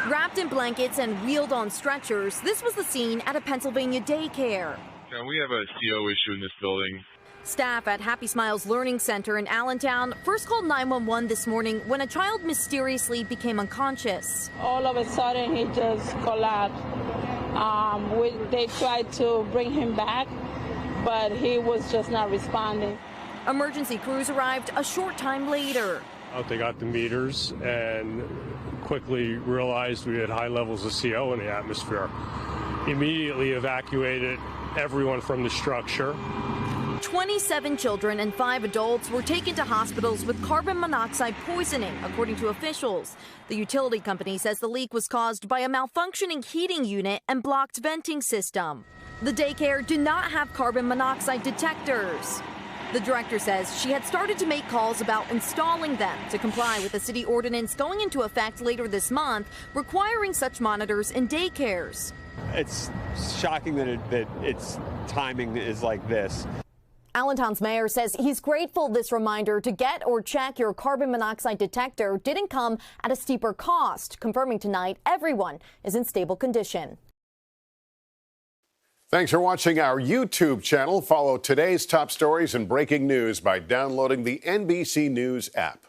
Wrapped in blankets and wheeled on stretchers, this was the scene at a Pennsylvania daycare. Yeah, we have a CO issue in this building. Staff at Happy Smiles Learning Center in Allentown first called 911 this morning when a child mysteriously became unconscious. All of a sudden, he just collapsed. They tried to bring him back, but he was just not responding. Emergency crews arrived a short time later. They got the meters and quickly realized we had high levels of CO in the atmosphere. Immediately evacuated everyone from the structure. 27 children and 5 adults were taken to hospitals with carbon monoxide poisoning, according to officials. The utility company says the leak was caused by a malfunctioning heating unit and blocked venting system. The daycare did not have carbon monoxide detectors. The director says she had started to make calls about installing them to comply with the city ordinance going into effect later this month, requiring such monitors in daycares. It's shocking that its timing is like this. Allentown's mayor says he's grateful this reminder to get or check your carbon monoxide detector didn't come at a steeper cost, confirming tonight everyone is in stable condition. Thanks for watching our YouTube channel. Follow today's top stories and breaking news by downloading the NBC News app.